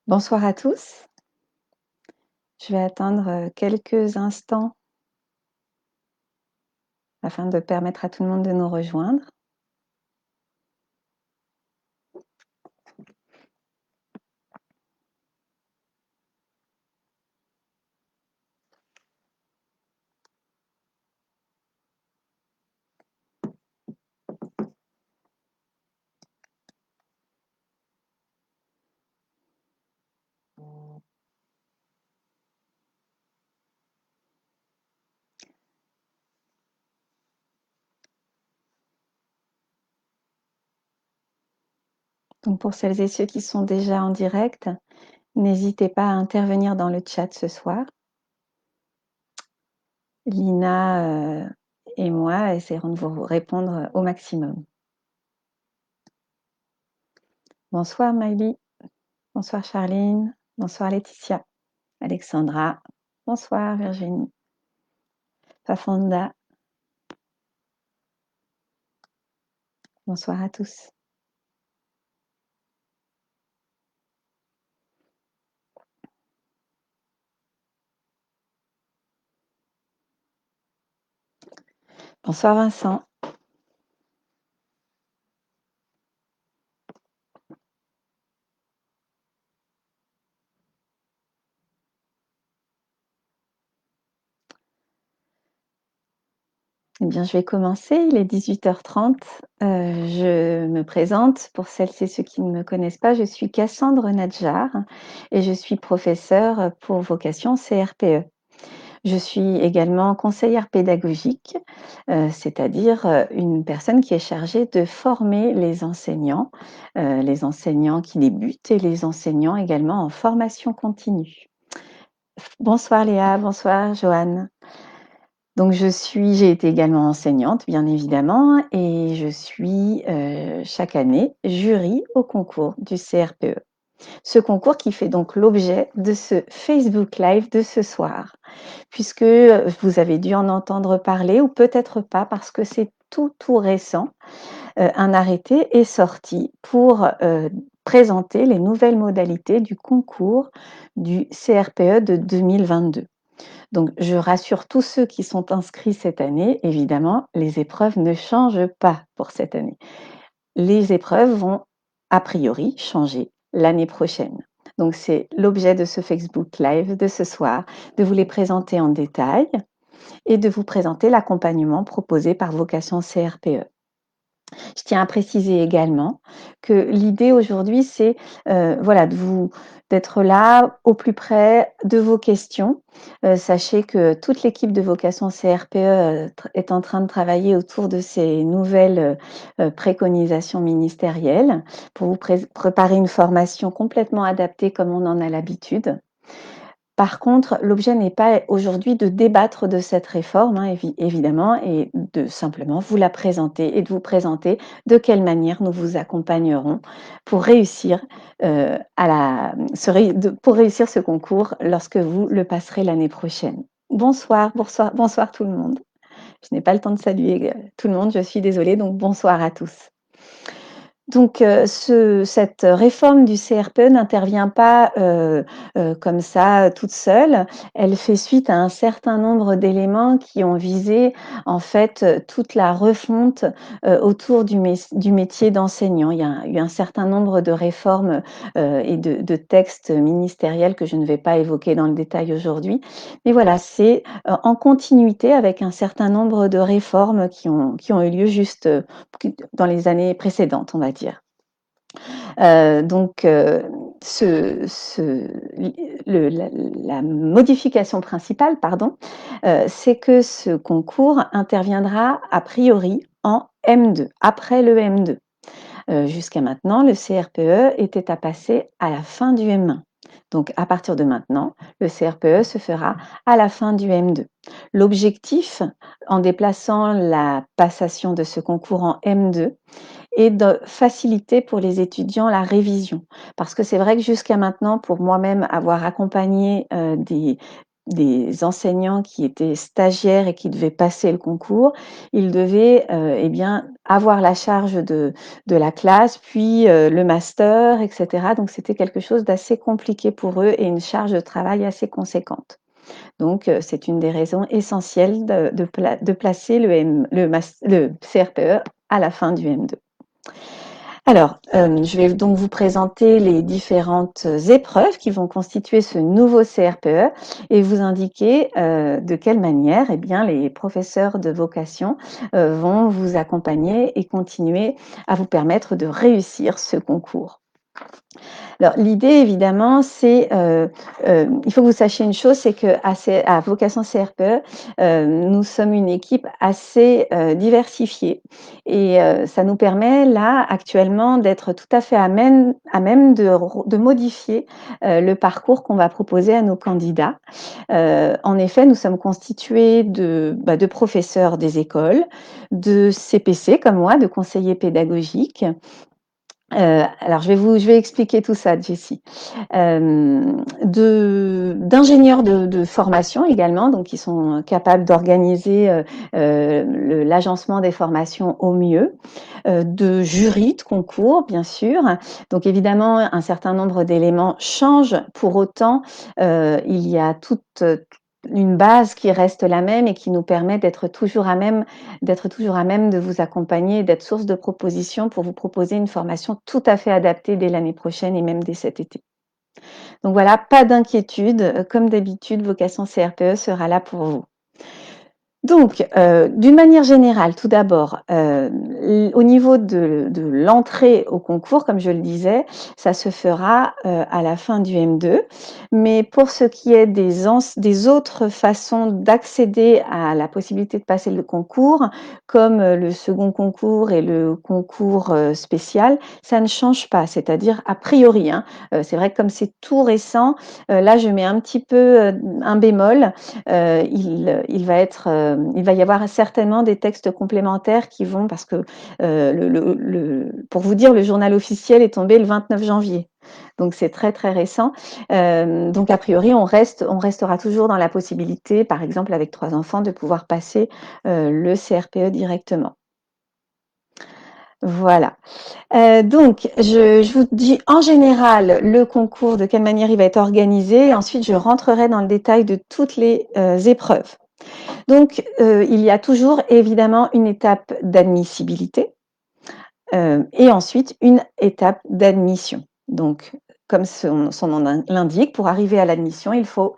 Bonsoir à tous. Je vais attendre, quelques instants afin de permettre à tout le monde de nous rejoindre. Donc pour celles et ceux qui sont déjà en direct, n'hésitez pas à intervenir dans le chat ce soir. Lina, et moi essaierons de vous répondre au maximum. Bonsoir Maïli, bonsoir Charline, bonsoir Laetitia, Alexandra, bonsoir Virginie, Fafanda, bonsoir à tous. Bonsoir Vincent. Eh bien, je vais commencer, il est 18h30. Je me présente pour celles et ceux qui ne me connaissent pas, je suis Cassandre Nadjar et je suis professeure pour vocation CRPE. Je suis également conseillère pédagogique, c'est-à-dire, une personne qui est chargée de former les enseignants qui débutent et les enseignants également en formation continue. Bonsoir Léa, bonsoir Joanne. Donc j'ai été également enseignante, bien évidemment, et je suis, chaque année jury au concours du CRPE. Ce concours qui fait donc l'objet de ce Facebook Live de ce soir, puisque, vous avez dû en entendre parler ou peut-être pas parce que c'est tout récent. Un arrêté est sorti pour, présenter les nouvelles modalités du concours du CRPE de 2022. Donc, je rassure tous ceux qui sont inscrits cette année, évidemment, les épreuves ne changent pas pour cette année. Les épreuves vont, a priori, changer l'année prochaine. Donc, c'est l'objet de ce Facebook Live de ce soir, de vous les présenter en détail et de vous présenter l'accompagnement proposé par Vocation CRPE. Je tiens à préciser également que l'idée aujourd'hui, c'est voilà, d'être là au plus près de vos questions. Sachez que toute l'équipe de Vocation CRPE est en train de travailler autour de ces nouvelles préconisations ministérielles pour vous préparer une formation complètement adaptée comme on en a l'habitude. Par contre, l'objet n'est pas aujourd'hui de débattre de cette réforme, hein, évidemment, et de simplement vous la présenter et de vous présenter de quelle manière nous vous accompagnerons pour réussir, pour réussir ce concours lorsque vous le passerez l'année prochaine. Bonsoir, bonsoir, bonsoir tout le monde. Je n'ai pas le temps de saluer tout le monde, je suis désolée, donc bonsoir à tous. Donc, cette réforme du CRPE n'intervient pas comme ça, toute seule. Elle fait suite à un certain nombre d'éléments qui ont visé, en fait, toute la refonte autour du métier d'enseignant. Il y a eu un certain nombre de réformes et de textes ministériels que je ne vais pas évoquer dans le détail aujourd'hui. Mais voilà, c'est en continuité avec un certain nombre de réformes qui ont eu lieu juste dans les années précédentes, on va dire. Donc, la modification principale, pardon, c'est que ce concours interviendra a priori en M2, après le M2. Jusqu'à maintenant, le CRPE était à passer à la fin du M1. Donc, à partir de maintenant, le CRPE se fera à la fin du M2. L'objectif, en déplaçant la passation de ce concours en M2, et de faciliter pour les étudiants la révision. Parce que c'est vrai que jusqu'à maintenant, pour moi-même avoir accompagné des enseignants qui étaient stagiaires et qui devaient passer le concours, ils devaient, eh bien, avoir la charge de la classe, puis, le master et cetera. Donc c'était quelque chose d'assez compliqué pour eux et une charge de travail assez conséquente. Donc, c'est une des raisons essentielles de placer le CRPE à la fin du M2. Alors, je vais donc vous présenter les différentes épreuves qui vont constituer ce nouveau CRPE et vous indiquer, de quelle manière, eh bien, les professeurs de vocation, vont vous accompagner et continuer à vous permettre de réussir ce concours. Alors l'idée évidemment, c'est, il faut que vous sachiez une chose, c'est qu'à Vocation CRPE, nous sommes une équipe assez, diversifiée et ça nous permet là, actuellement, d'être tout à fait à même de modifier, le parcours qu'on va proposer à nos candidats. En effet, nous sommes constitués de professeurs des écoles, de CPC comme moi, de conseillers pédagogiques. Alors je vais expliquer tout ça, Jessie. D'ingénieurs de formation également, donc qui sont capables d'organiser, l'agencement des formations au mieux, de jurys de concours, bien sûr. Donc évidemment, un certain nombre d'éléments changent. Pour autant, il y a toute une base qui reste la même et qui nous permet d'être toujours à même de vous accompagner, d'être source de propositions pour vous proposer une formation tout à fait adaptée dès l'année prochaine et même dès cet été. Donc voilà, pas d'inquiétude, comme d'habitude, Vocation CRPE sera là pour vous. Donc, d'une manière générale, tout d'abord, au niveau de l'entrée au concours, comme je le disais, ça se fera, à la fin du M2. Mais pour ce qui est des autres façons d'accéder à la possibilité de passer le concours, comme, le second concours et le concours, spécial, ça ne change pas. C'est-à-dire a priori, hein, c'est vrai que comme c'est tout récent, là je mets un petit peu, un bémol, il va y avoir certainement des textes complémentaires qui vont parce que pour vous dire, le journal officiel est tombé le 29 janvier. Donc c'est très très récent. Donc a priori, on restera toujours dans la possibilité, par exemple avec 3 enfants, de pouvoir passer le CRPE directement. Voilà. Donc, je vous dis en général le concours, de quelle manière il va être organisé. Ensuite, je rentrerai dans le détail de toutes les épreuves. Donc, il y a toujours évidemment une étape d'admissibilité et ensuite une étape d'admission. Donc, comme son nom l'indique, pour arriver à l'admission, il faut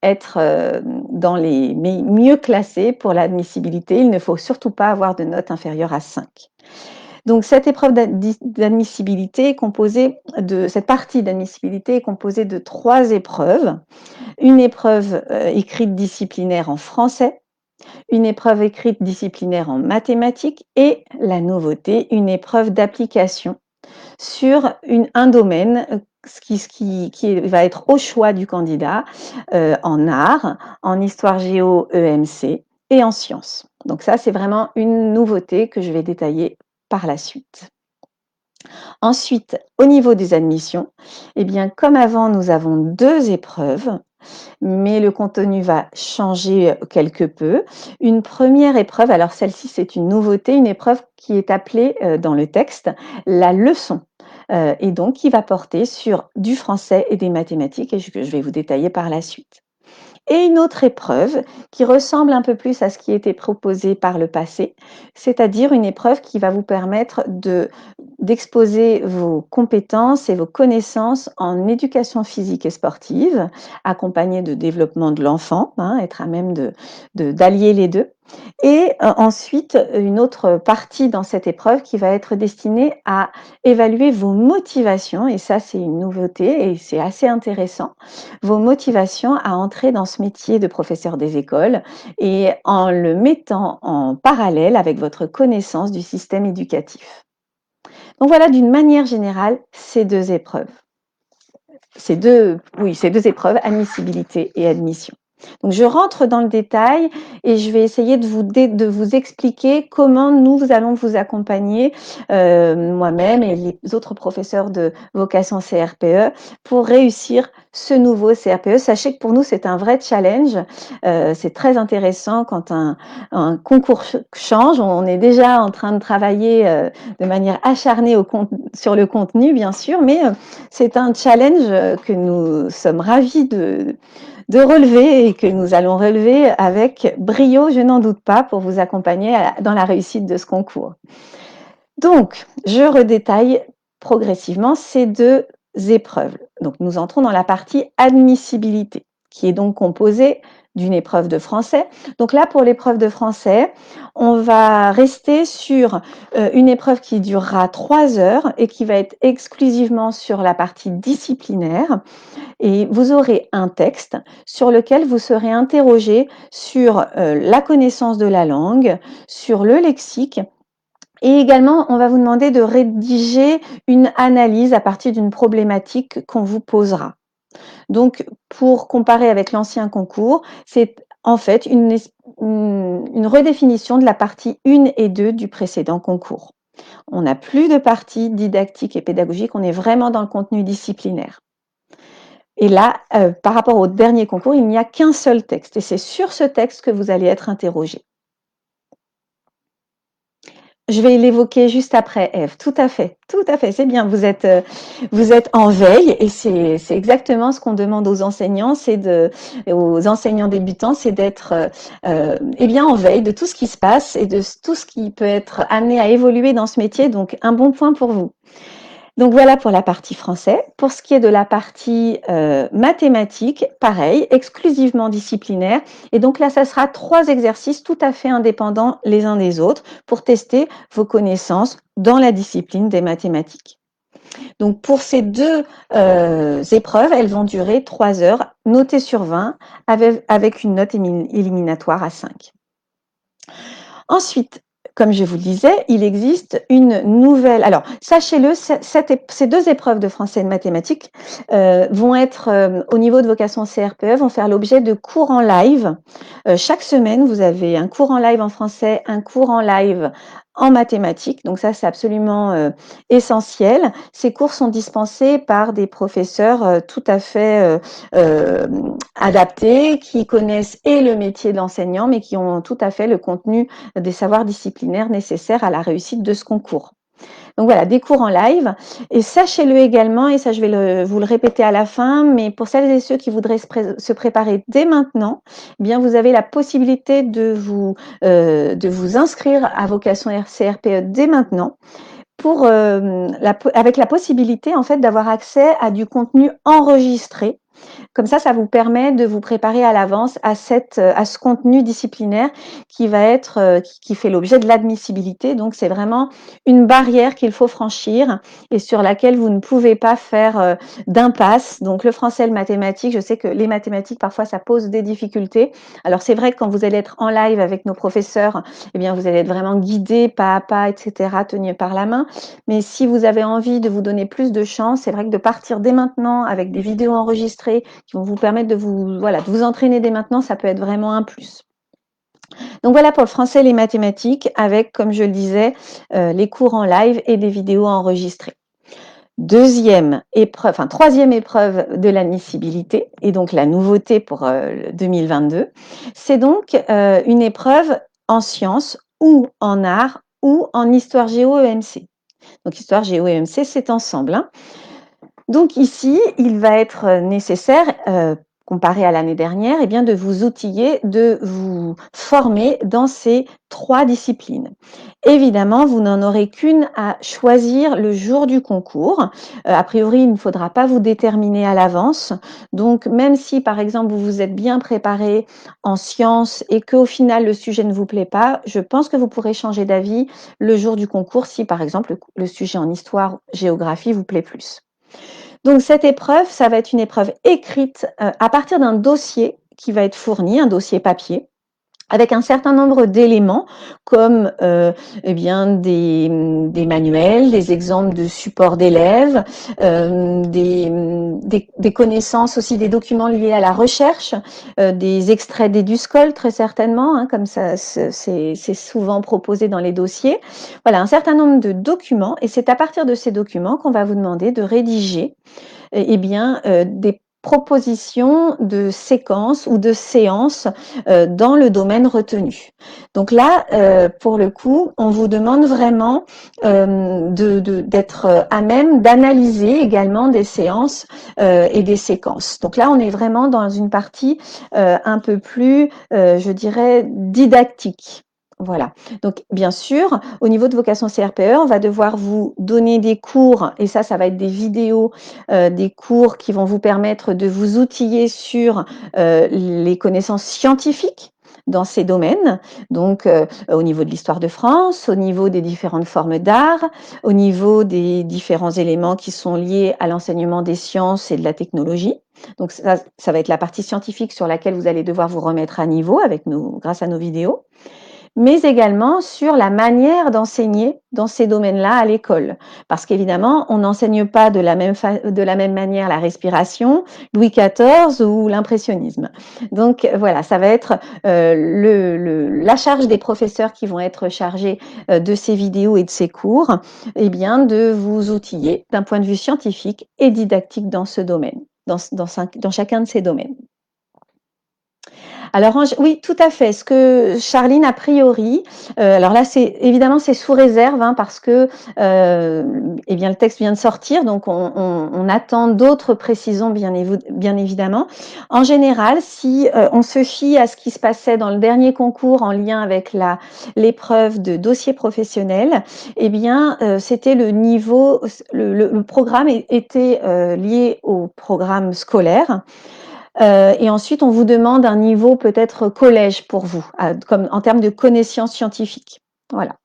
être dans les mieux classés pour l'admissibilité. Il ne faut surtout pas avoir de note inférieure à 5. Donc, cette épreuve d'admissibilité est composée cette partie d'admissibilité est composée de 3 épreuves. Une épreuve écrite disciplinaire en français, une épreuve écrite disciplinaire en mathématiques et la nouveauté, une épreuve d'application sur un domaine qui va être au choix du candidat en art, en histoire géo EMC et en sciences. Donc ça, c'est vraiment une nouveauté que je vais détailler par la suite. Ensuite, au niveau des admissions, eh bien, comme avant, nous avons 2 épreuves, mais le contenu va changer quelque peu. Une première épreuve, alors celle-ci c'est une nouveauté, une épreuve qui est appelée dans le texte la leçon. Et donc qui va porter sur du français et des mathématiques et que je vais vous détailler par la suite. Et une autre épreuve qui ressemble un peu plus à ce qui était proposé par le passé, c'est-à-dire une épreuve qui va vous permettre d'exposer vos compétences et vos connaissances en éducation physique et sportive, accompagnée de développement de l'enfant, hein, être à même d'allier les deux. Et ensuite, une autre partie dans cette épreuve qui va être destinée à évaluer vos motivations, et ça c'est une nouveauté et c'est assez intéressant, vos motivations à entrer dans ce métier de professeur des écoles et en le mettant en parallèle avec votre connaissance du système éducatif. Donc voilà, d'une manière générale, ces 2 épreuves. Ces deux épreuves, admissibilité et admission. Donc je rentre dans le détail et je vais essayer de vous expliquer comment nous allons vous accompagner, moi-même et les autres professeurs de vocation CRPE, pour réussir ce nouveau CRPE. Sachez que pour nous, c'est un vrai challenge. C'est très intéressant quand un concours change. On est déjà en train de travailler de manière acharnée sur le contenu, bien sûr, mais c'est un challenge que nous sommes ravis de relever et que nous allons relever avec brio, je n'en doute pas, pour vous accompagner dans la réussite de ce concours. Donc, je redétaille progressivement ces deux épreuves. Donc, nous entrons dans la partie admissibilité, qui est donc composée d'une épreuve de français. Donc là, pour l'épreuve de français, on va rester sur une épreuve qui durera 3 heures et qui va être exclusivement sur la partie disciplinaire. Et vous aurez un texte sur lequel vous serez interrogé sur la connaissance de la langue, sur le lexique. Et également, on va vous demander de rédiger une analyse à partir d'une problématique qu'on vous posera. Donc, pour comparer avec l'ancien concours, c'est en fait une redéfinition de la partie 1 et 2 du précédent concours. On n'a plus de partie didactique et pédagogique, on est vraiment dans le contenu disciplinaire. Et là, par rapport au dernier concours, il n'y a qu'un seul texte et c'est sur ce texte que vous allez être interrogé. Je vais l'évoquer juste après, Ève. Tout à fait, c'est bien. Vous êtes en veille et c'est exactement ce qu'on demande aux enseignants, aux enseignants débutants, c'est d'être eh bien en veille de tout ce qui se passe et de tout ce qui peut être amené à évoluer dans ce métier. Donc, un bon point pour vous. Donc voilà pour la partie français. Pour ce qui est de la partie mathématiques, pareil, exclusivement disciplinaire. Et donc là, ça sera 3 exercices tout à fait indépendants les uns des autres pour tester vos connaissances dans la discipline des mathématiques. Donc pour ces deux épreuves, elles vont durer 3 heures, notées sur 20, avec une note éliminatoire à 5. Ensuite, comme je vous le disais, il existe une nouvelle... Alors, sachez-le, ces deux épreuves de français et de mathématiques vont être, au niveau de vocation CRPE, vont faire l'objet de cours en live. Chaque semaine, vous avez un cours en live en français, un cours en live en mathématiques. Donc ça, c'est absolument essentiel. Ces cours sont dispensés par des professeurs tout à fait adaptés, qui connaissent et le métier de l'enseignant, mais qui ont tout à fait le contenu des savoirs disciplinaires nécessaires à la réussite de ce concours. Donc voilà, des cours en live. Et sachez-le également, et ça je vais vous le répéter à la fin, mais pour celles et ceux qui voudraient se préparer dès maintenant, eh bien vous avez la possibilité de vous inscrire à vocation CRPE dès maintenant, avec la possibilité en fait d'avoir accès à du contenu enregistré. Comme ça vous permet de vous préparer à l'avance à ce contenu disciplinaire qui fait l'objet de l'admissibilité. Donc, c'est vraiment une barrière qu'il faut franchir et sur laquelle vous ne pouvez pas faire d'impasse. Donc, le français, le mathématique, je sais que les mathématiques, parfois, ça pose des difficultés. Alors, c'est vrai que quand vous allez être en live avec nos professeurs, eh bien, vous allez être vraiment guidé pas à pas, etc., tenu par la main. Mais si vous avez envie de vous donner plus de chance, c'est vrai que de partir dès maintenant avec des vidéos enregistrées qui vont vous permettre de vous entraîner dès maintenant, ça peut être vraiment un plus. Donc voilà pour le français et les mathématiques avec, comme je le disais, les cours en live et des vidéos enregistrées. Troisième épreuve de l'admissibilité, et donc la nouveauté pour 2022, c'est donc une épreuve en sciences ou en art ou en histoire géo EMC. Donc histoire géo EMC, c'est ensemble, hein. Donc ici, il va être nécessaire, comparé à l'année dernière, eh bien de vous outiller, de vous former dans ces 3 disciplines. Évidemment, vous n'en aurez qu'une à choisir le jour du concours. A priori, il ne faudra pas vous déterminer à l'avance. Donc, même si, par exemple, vous vous êtes bien préparé en sciences et qu'au final, le sujet ne vous plaît pas, je pense que vous pourrez changer d'avis le jour du concours si, par exemple, le sujet en histoire, géographie vous plaît plus. Donc cette épreuve, ça va être une épreuve écrite à partir d'un dossier qui va être fourni, un dossier papier, avec un certain nombre d'éléments comme eh bien des manuels, des exemples de supports d'élèves, des connaissances aussi, des documents liés à la recherche, des extraits d'EduScol très certainement, hein, comme ça c'est souvent proposé dans les dossiers. Voilà, un certain nombre de documents et c'est à partir de ces documents qu'on va vous demander de rédiger eh bien, des proposition de séquence ou de séance dans le domaine retenu. Donc là, pour le coup, on vous demande vraiment d'être à même d'analyser également des séances et des séquences. Donc là, on est vraiment dans une partie un peu plus, je dirais, didactique. Voilà. Donc, bien sûr, au niveau de vocation CRPE, on va devoir vous donner des cours, et ça va être des vidéos, des cours qui vont vous permettre de vous outiller sur les connaissances scientifiques dans ces domaines, donc au niveau de l'histoire de France, au niveau des différentes formes d'art, au niveau des différents éléments qui sont liés à l'enseignement des sciences et de la technologie. Donc ça va être la partie scientifique sur laquelle vous allez devoir vous remettre à niveau grâce à nos vidéos, mais également sur la manière d'enseigner dans ces domaines-là à l'école. Parce qu'évidemment, on n'enseigne pas de la même manière la respiration, Louis XIV ou l'impressionnisme. Donc voilà, ça va être la charge des professeurs qui vont être chargés de ces vidéos et de ces cours, eh bien, de vous outiller d'un point de vue scientifique et didactique dans ce domaine, dans chacun de ces domaines. Alors oui, tout à fait. Ce que Charline, a priori, alors là, évidemment, c'est sous réserve, hein, parce que eh bien, le texte vient de sortir, donc on attend d'autres précisions, bien évidemment. En général, si on se fie à ce qui se passait dans le dernier concours en lien avec l'épreuve de dossier professionnel, eh bien, c'était le niveau, le programme était lié au programme scolaire. Et ensuite, on vous demande un niveau peut-être collège pour vous, comme en termes de connaissances scientifiques. Voilà.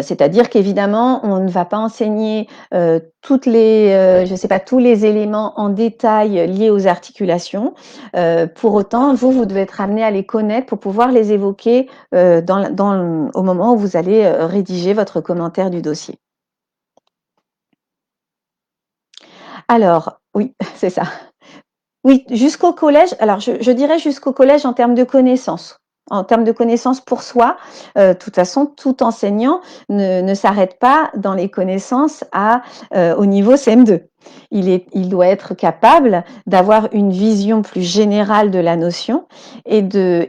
C'est-à-dire qu'évidemment, on ne va pas enseigner toutes les, je sais pas, tous les éléments en détail liés aux articulations. Pour autant, vous devez être amené à les connaître pour pouvoir les évoquer au moment où vous allez rédiger votre commentaire du dossier. Alors, oui, c'est ça. Oui, jusqu'au collège. Alors, je dirais jusqu'au collège en termes de connaissances. En termes de connaissances pour soi, de toute façon, tout enseignant ne s'arrête pas dans les connaissances au niveau CM2. Il doit être capable d'avoir une vision plus générale de la notion et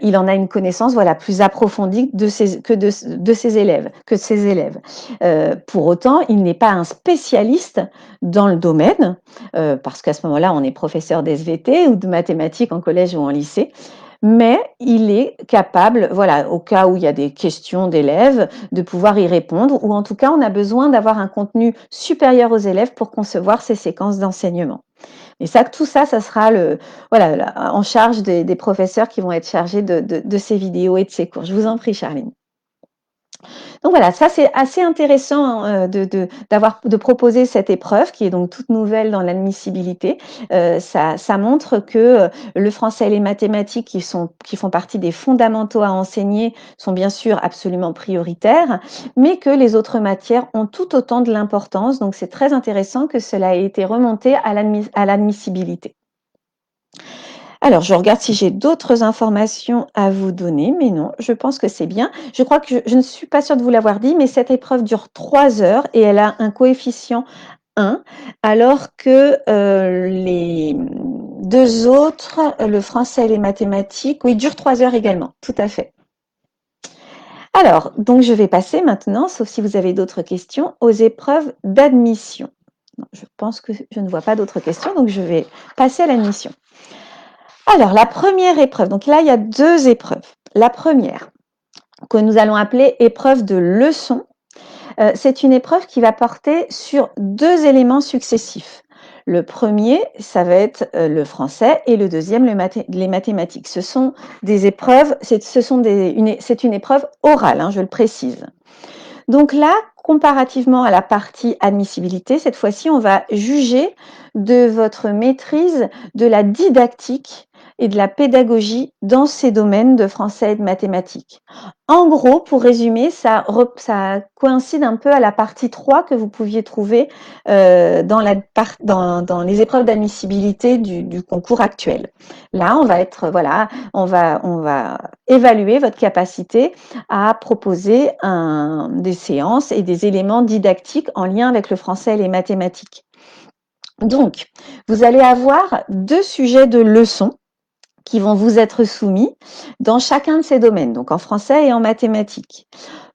il en a une connaissance, voilà, plus approfondie de ses élèves, pour autant, il n'est pas un spécialiste dans le domaine, parce qu'à ce moment-là, on est professeur d'SVT ou de mathématiques en collège ou en lycée, mais il est capable, voilà, au cas où il y a des questions d'élèves, de pouvoir y répondre, ou en tout cas, on a besoin d'avoir un contenu supérieur aux élèves pour concevoir ces séquences d'enseignement. Et ça, tout ça, ça sera en charge des professeurs qui vont être chargés de ces vidéos et de ces cours. Je vous en prie, Charline. Donc voilà, ça c'est assez intéressant de proposer cette épreuve qui est donc toute nouvelle dans l'admissibilité. Ça montre que le français et les mathématiques qui font partie des fondamentaux à enseigner sont bien sûr absolument prioritaires, mais que les autres matières ont tout autant de l'importance. Donc c'est très intéressant que cela ait été remonté à l'admissibilité. Alors, je regarde si j'ai d'autres informations à vous donner, mais non, je pense que c'est bien. Je crois que je ne suis pas sûre de vous l'avoir dit, mais cette épreuve dure 3 heures et elle a un coefficient 1, alors que les 2 autres, le français et les mathématiques, oui, durent 3 heures également, tout à fait. Alors, donc je vais passer maintenant, sauf si vous avez d'autres questions, aux épreuves d'admission. Je pense que je ne vois pas d'autres questions, donc je vais passer à l'admission. Alors, la première épreuve, donc là, il y a 2 épreuves. La première, que nous allons appeler épreuve de leçon, c'est une épreuve qui va porter sur 2 éléments successifs. Le premier, ça va être le français et le deuxième, les mathématiques. Ce sont des épreuves, c'est une épreuve orale, hein, je le précise. Donc là, comparativement à la partie admissibilité, cette fois-ci, on va juger de votre maîtrise de la didactique et de la pédagogie dans ces domaines de français et de mathématiques. En gros, pour résumer, ça coïncide un peu à la partie 3 que vous pouviez trouver dans les épreuves d'admissibilité du concours actuel. Là, on va évaluer votre capacité à proposer des séances et des éléments didactiques en lien avec le français et les mathématiques. Donc, vous allez avoir 2 sujets de leçon qui vont vous être soumis dans chacun de ces domaines, donc en français et en mathématiques.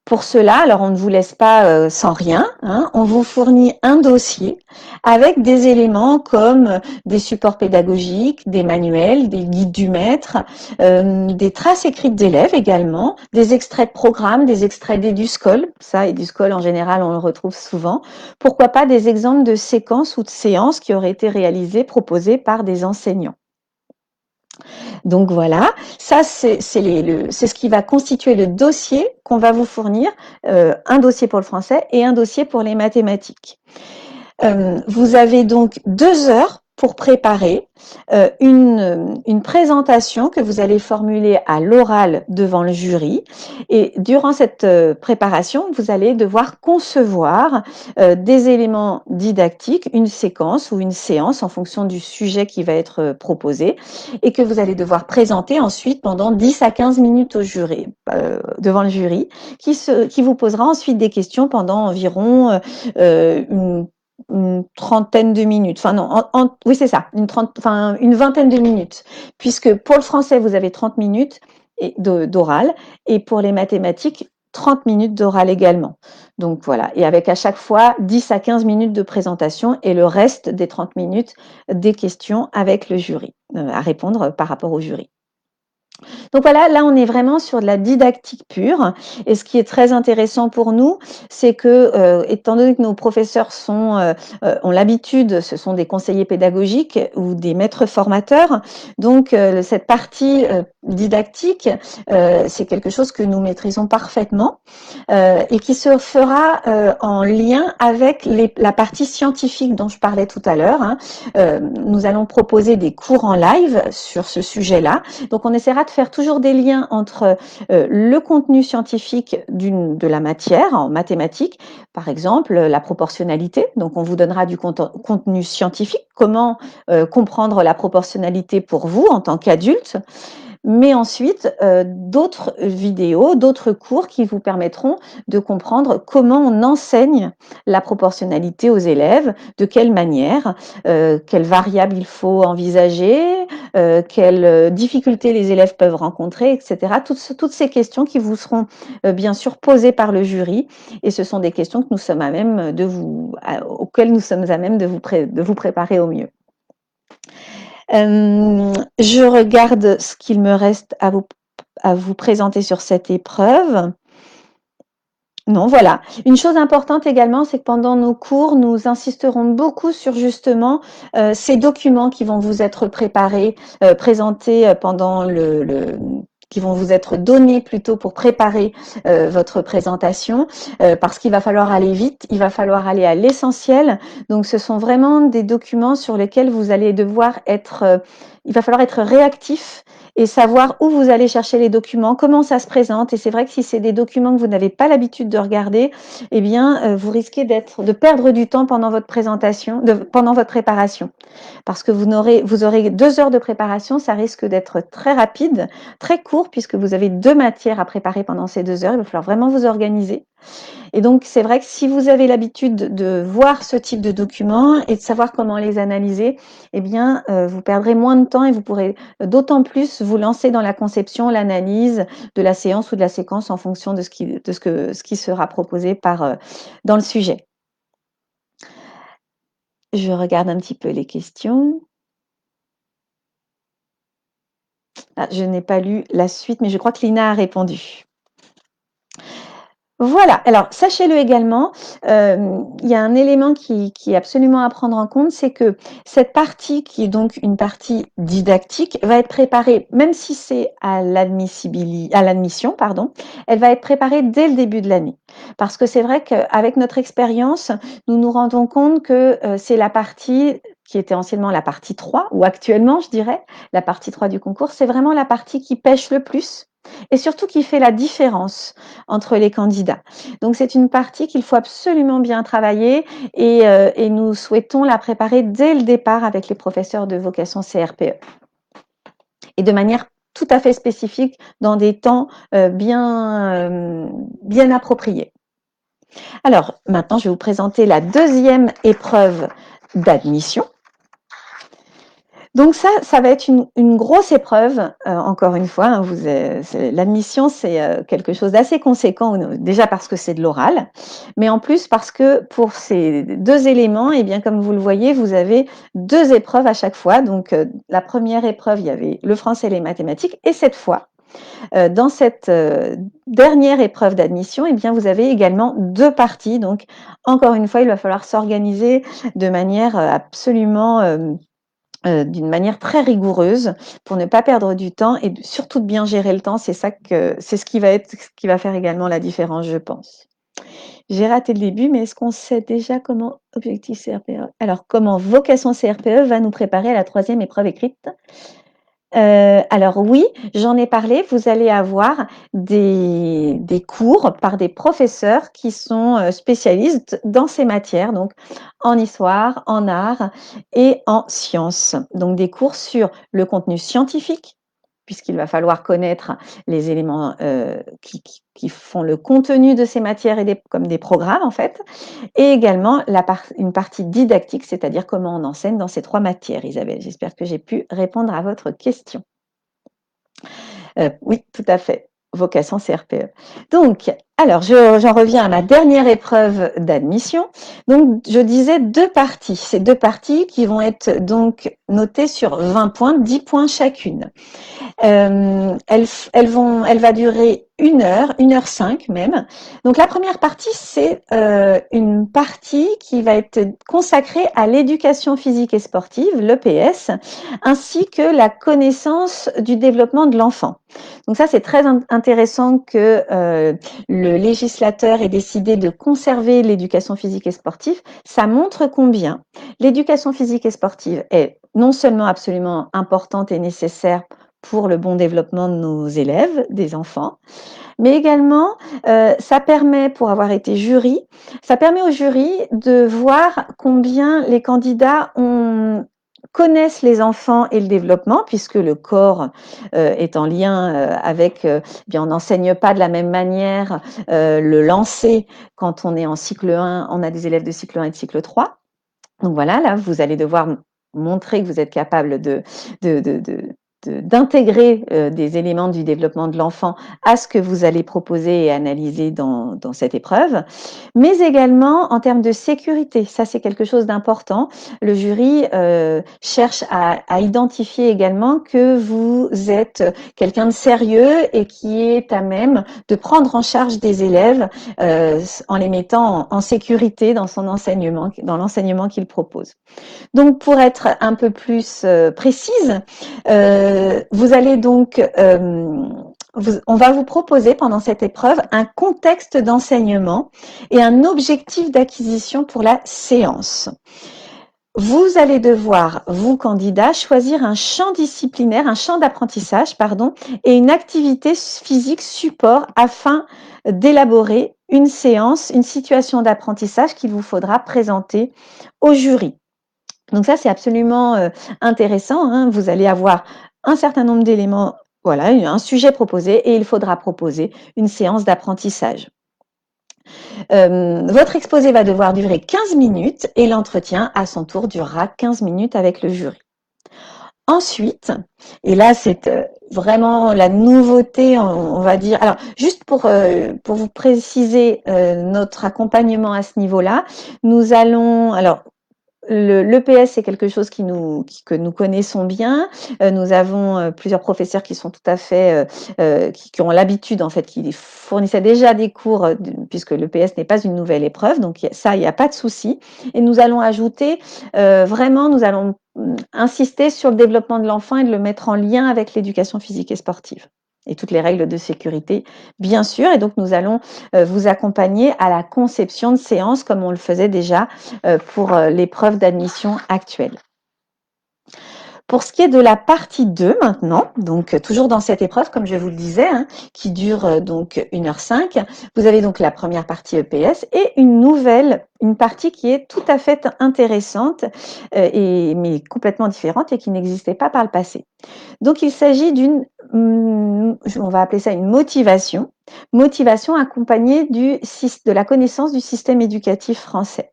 Pour cela, alors on ne vous laisse pas sans rien, hein, on vous fournit un dossier avec des éléments comme des supports pédagogiques, des manuels, des guides du maître, des traces écrites d'élèves également, des extraits de programmes, des extraits d'Eduscol, ça Eduscol en général on le retrouve souvent, pourquoi pas des exemples de séquences ou de séances qui auraient été réalisées, proposées par des enseignants. Donc voilà, ça c'est ce qui va constituer le dossier qu'on va vous fournir, un dossier pour le français et un dossier pour les mathématiques. Vous avez donc 2 heures pour préparer une présentation que vous allez formuler à l'oral devant le jury. Et durant cette préparation, vous allez devoir concevoir des éléments didactiques, une séquence ou une séance en fonction du sujet qui va être proposé et que vous allez devoir présenter ensuite pendant 10 à 15 minutes au jury, devant le jury, qui vous posera ensuite des questions pendant environ une trentaine de minutes. Enfin non, oui c'est ça, une vingtaine de minutes. Puisque pour le français, vous avez 30 minutes d'oral et pour les mathématiques, 30 minutes d'oral également. Donc voilà, et avec à chaque fois 10 à 15 minutes de présentation et le reste des 30 minutes des questions avec le jury, à répondre par rapport au jury. Donc voilà, là on est vraiment sur de la didactique pure. Et ce qui est très intéressant pour nous, c'est que, étant donné que nos professeurs ont l'habitude, ce sont des conseillers pédagogiques ou des maîtres formateurs, donc cette partie didactique, c'est quelque chose que nous maîtrisons parfaitement et qui se fera en lien avec la partie scientifique dont je parlais tout à l'heure. Hein. Nous allons proposer des cours en live sur ce sujet-là. Donc on essaiera de faire toujours des liens entre le contenu scientifique de la matière en mathématiques, par exemple la proportionnalité. Donc on vous donnera du contenu scientifique, comment comprendre la proportionnalité pour vous en tant qu'adulte, mais ensuite d'autres vidéos, d'autres cours qui vous permettront de comprendre comment on enseigne la proportionnalité aux élèves, de quelle manière, quelles variables il faut envisager, quelles difficultés les élèves peuvent rencontrer, etc. Toutes ces questions qui vous seront bien sûr posées par le jury, et ce sont des questions que nous sommes à même auxquelles nous sommes à même de vous préparer au mieux. Je regarde ce qu'il me reste à vous présenter sur cette épreuve. Non, voilà. Une chose importante également, c'est que pendant nos cours, nous insisterons beaucoup sur justement ces documents qui vont vous être préparés, présentés pendant qui vont vous être donnés plutôt pour préparer votre présentation, parce qu'il va falloir aller vite, il va falloir aller à l'essentiel. Donc, ce sont vraiment des documents sur lesquels vous allez devoir il va falloir être réactif et savoir où vous allez chercher les documents, comment ça se présente. Et c'est vrai que si c'est des documents que vous n'avez pas l'habitude de regarder, eh bien, vous risquez de perdre du temps pendant votre pendant votre préparation. Parce que vous aurez 2 heures de préparation, ça risque d'être très rapide, très court, puisque vous avez 2 matières à préparer pendant ces 2 heures. Il va falloir vraiment vous organiser. Et donc, c'est vrai que si vous avez l'habitude de voir ce type de documents et de savoir comment les analyser, eh bien, vous perdrez moins de temps et vous pourrez d'autant plus vous lancer dans la conception, l'analyse de la séance ou de la séquence en fonction de ce qui sera proposé dans le sujet. Je regarde un petit peu les questions. Ah, je n'ai pas lu la suite, mais je crois que Lina a répondu. Voilà, alors sachez-le également, il y a un élément qui est absolument à prendre en compte, c'est que cette partie qui est donc une partie didactique va être préparée, même si c'est à l'admission, pardon, elle va être préparée dès le début de l'année. Parce que c'est vrai qu'avec notre expérience, nous nous rendons compte que c'est la partie qui était anciennement la partie 3, ou actuellement je dirais, la partie 3 du concours, c'est vraiment la partie qui pêche le plus et surtout qui fait la différence entre les candidats. Donc c'est une partie qu'il faut absolument bien travailler et nous souhaitons la préparer dès le départ avec les professeurs de vocation CRPE et de manière tout à fait spécifique dans des temps bien appropriés. Alors maintenant, je vais vous présenter la deuxième épreuve d'admission. Donc ça va être une grosse épreuve, encore une fois, hein, l'admission, c'est quelque chose d'assez conséquent, déjà parce que c'est de l'oral, mais en plus parce que pour ces 2 éléments, eh bien, comme vous le voyez, vous avez 2 épreuves à chaque fois. Donc, la première épreuve, il y avait le français et les mathématiques, et cette fois, dans cette dernière épreuve d'admission, eh bien, vous avez également 2 parties. Donc, encore une fois, il va falloir s'organiser de manière absolument d'une manière très rigoureuse pour ne pas perdre du temps et surtout de bien gérer le temps. C'est ce qui va faire également la différence, je pense. J'ai raté le début, mais est-ce qu'on sait déjà comment objectif CRPE? Alors, comment vocation CRPE va nous préparer à la 3e épreuve écrite? Alors oui, j'en ai parlé, vous allez avoir des cours par des professeurs qui sont spécialistes dans ces matières, donc en histoire, en art et en sciences. Donc des cours sur le contenu scientifique, puisqu'il va falloir connaître les éléments qui font le contenu de ces matières comme des programmes en fait, et également une partie didactique, c'est-à-dire comment on enseigne dans ces 3 matières. Isabelle, j'espère que j'ai pu répondre à votre question. Oui, tout à fait. Vocation CRPE. Donc, alors, j'en reviens à ma dernière épreuve d'admission. Donc, je disais 2 parties. Ces 2 parties qui vont être donc notées sur 20 points, 10 points chacune. Elle va durer 1 heure 5 même. Donc la première partie, c'est une partie qui va être consacrée à l'éducation physique et sportive, l'EPS, ainsi que la connaissance du développement de l'enfant. Donc ça, c'est très intéressant que le législateur ait décidé de conserver l'éducation physique et sportive. Ça montre combien l'éducation physique et sportive est non seulement absolument importante et nécessaire pour le bon développement de nos élèves, des enfants, mais également, ça permet, pour avoir été jury, ça permet au jury de voir combien les candidats connaissent les enfants et le développement, puisque le corps est en lien avec, bien, on n'enseigne pas de la même manière le lancer quand on est en cycle 1, on a des élèves de cycle 1 et de cycle 3. Donc voilà, là, vous allez devoir montrer que vous êtes capable d'intégrer des éléments du développement de l'enfant à ce que vous allez proposer et analyser dans cette épreuve, mais également en termes de sécurité. Ça, c'est quelque chose d'important. Le jury cherche à identifier également que vous êtes quelqu'un de sérieux et qui est à même de prendre en charge des élèves en les mettant en sécurité dans son enseignement, dans l'enseignement qu'il propose. Donc, pour être un peu plus précise, vous allez donc, on va vous proposer pendant cette épreuve un contexte d'enseignement et un objectif d'acquisition pour la séance. Vous allez devoir, vous candidats, choisir un champ disciplinaire, un champ d'apprentissage, pardon, et une activité physique support afin d'élaborer une séance, une situation d'apprentissage qu'il vous faudra présenter au jury. Donc ça, c'est absolument intéressant, hein. Vous allez avoir un certain nombre d'éléments, voilà, un sujet proposé et il faudra proposer une séance d'apprentissage. Votre exposé va devoir durer 15 minutes et l'entretien, à son tour, durera 15 minutes avec le jury. Ensuite, et là, c'est vraiment la nouveauté, on va dire. Alors, juste pour vous préciser notre accompagnement à ce niveau-là, nous allons, alors, l'EPS, c'est quelque chose que nous connaissons bien. Nous avons plusieurs professeurs qui sont tout à fait, qui ont l'habitude, en fait, qui fournissaient déjà des cours, puisque l'EPS n'est pas une nouvelle épreuve. Donc, ça, il n'y a pas de souci. Et nous allons ajouter, vraiment, nous allons insister sur le développement de l'enfant et de le mettre en lien avec l'éducation physique et sportive et toutes les règles de sécurité, bien sûr. Et donc, nous allons vous accompagner à la conception de séances comme on le faisait déjà pour l'épreuve d'admission actuelle. Pour ce qui est de la partie 2 maintenant, donc toujours dans cette épreuve, comme je vous le disais, hein, qui dure donc 1h05, vous avez donc la première partie EPS et une partie qui est tout à fait intéressante, mais complètement différente et qui n'existait pas par le passé. Donc il s'agit on va appeler ça une motivation accompagnée de la connaissance du système éducatif français.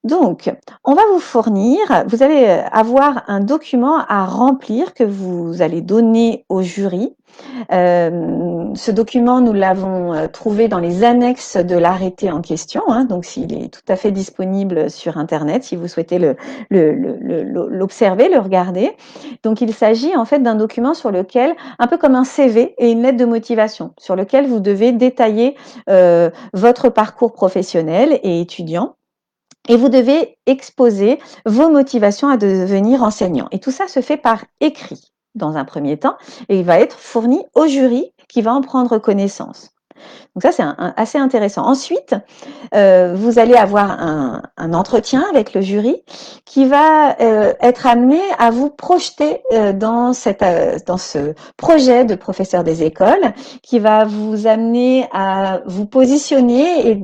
Donc, on va vous fournir, vous allez avoir un document à remplir que vous allez donner au jury. Ce document, nous l'avons trouvé dans les annexes de l'arrêté en question, hein, donc il est tout à fait disponible sur Internet si vous souhaitez l'observer, le regarder. Donc, il s'agit en fait d'un document sur lequel, un peu comme un CV et une lettre de motivation, sur lequel vous devez détailler votre parcours professionnel et étudiant. Et vous devez exposer vos motivations à devenir enseignant. Et tout ça se fait par écrit dans un premier temps et il va être fourni au jury qui va en prendre connaissance. Donc ça, c'est assez intéressant. Ensuite, vous allez avoir un entretien avec le jury qui va être amené à vous projeter dans ce projet de professeur des écoles, qui va vous amener à vous positionner et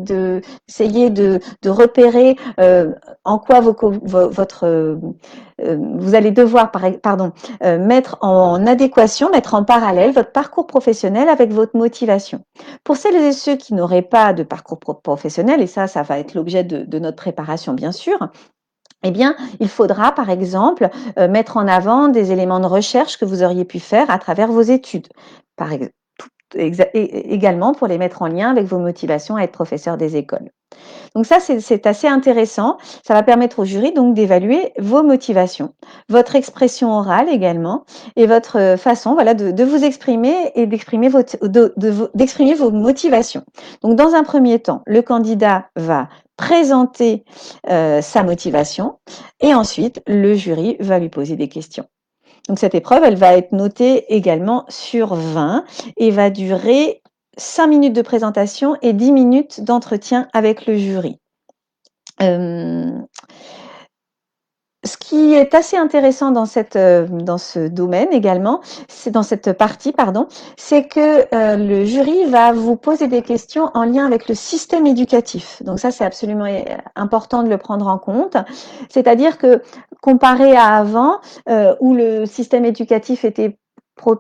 essayer de repérer en quoi votre vous allez devoir mettre en adéquation, mettre en parallèle votre parcours professionnel avec votre motivation. Pour celles et ceux qui n'auraient pas de parcours professionnel, et ça va être l'objet de notre préparation bien sûr, eh bien, il faudra par exemple mettre en avant des éléments de recherche que vous auriez pu faire à travers vos études. Par exemple, également pour les mettre en lien avec vos motivations à être professeur des écoles. Donc ça, c'est assez intéressant. Ça va permettre au jury donc d'évaluer vos motivations, votre expression orale également, et votre façon, voilà, de vous exprimer et d'exprimer d'exprimer vos motivations. Donc dans un premier temps, le candidat va présenter sa motivation et ensuite le jury va lui poser des questions. Donc cette épreuve, elle va être notée également sur 20 et va durer 5 minutes de présentation et 10 minutes d'entretien avec le jury. Ce qui est assez intéressant dans ce domaine également, c'est dans cette partie, pardon, c'est que le jury va vous poser des questions en lien avec le système éducatif. Donc ça, c'est absolument important de le prendre en compte. C'est-à-dire que comparé à avant, où le système éducatif était